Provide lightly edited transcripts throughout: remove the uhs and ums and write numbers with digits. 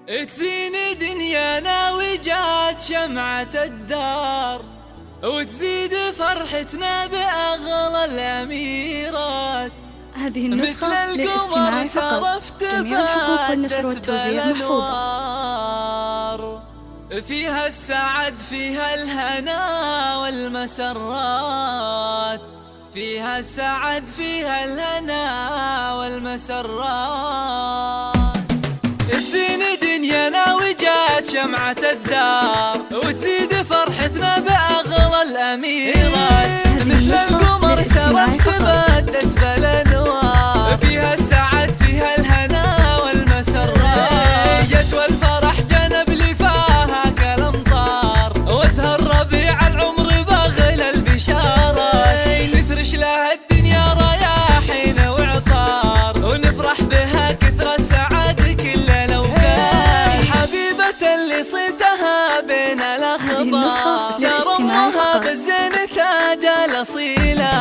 تزين دنيانا وجات شمعة الدار، وتزيد فرحتنا بأغلى الأميرات. هذه النسخة للاستماع فقط. جميع حقوق النشر والتوزيع محفوظة. فيها السعد، فيها الهنا والمسرات، فيها السعد، فيها الهنا والمسرات. تزين دنيانا وجات شمعة الدار، وتزيد فرحتنا بأغلى الأميرات. مثل القمر ترى تبدت بالأنوار، فيها السعد، فيها الهنا والمسرات. جت والفرح جنب لفاها كالأمطار، وزهر ربيع العمر باغلى البشارات. نفرش لها الدنيا رياحين وعطار، ونفرح بها كثر السعادة كل الأوقات. حبيبة اللي صيتها بين الأخبار، سار أمها بالزين تاج الأصيلة،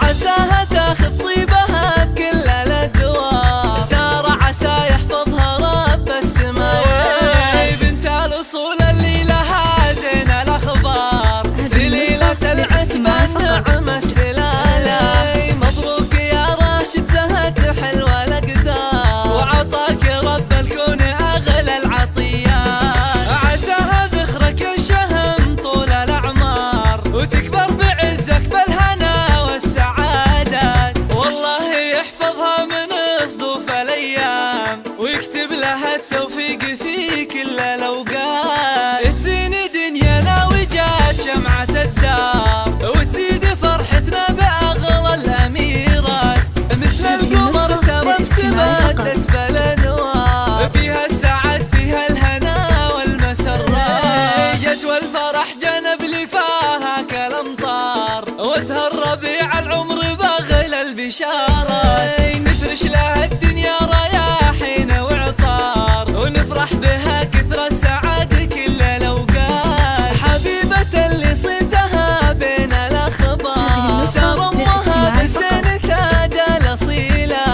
عساها تاخذ طيبها بكل الأدوار. سار عسى يحفظها رب السماوات، بنت الأصول اللي لها زين الأخبار. سليلة العتبة النعم السلالة، مبروك يا راشد زهت حلوة الأقدار، وعطاك رب الكون أغلى العطيات. عساها ذخرك الشهم طول الأعمار، وتكبر بعزك بالهنا والسعادات. والله يحفظها من صدوف الأيام، ويكتب لها التوفيق في كل الأوقات. تزين دنيانا وجات شمعة الدار، وتزيد فرحتنا بأغلى الأميرات. مثل القمر ترى تبدت بالأنوار، فيها السعد، فيها الهنا والمسرات. جت والفرح جنب لفاها كالأمطار، وزهر ربيع العمر باغلى البشارات. نفرش لها الدنيا رياحين وعطار، ونفرح بها كثر السعادة كل الأوقات. حبيبة اللي صيتها بين الأخبار، سار أمها بالزين تاج الأصيلة،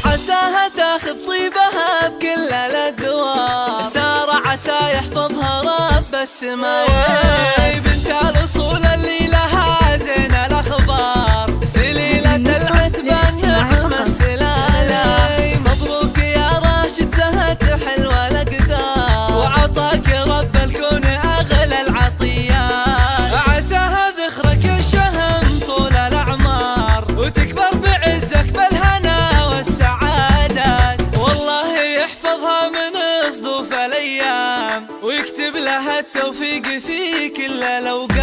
عساها تاخذ طيبها بكل الأدوار. سار عسى يحفظها رب السماوات، بنت الأصول اللي لها زين الأخبار. سليلة العتبة النعم السلالة، مبروك يا راشد زهت حلوة الأقدار، وعطاك رب الكون أغلى العطيات. عساها ذخرك الشهم طول الأعمار، وتكبر بعزك بالهنا والسعادات. والله يحفظها من صدوف الأيام، ويكتب لها التوفيق في كل الأوقات.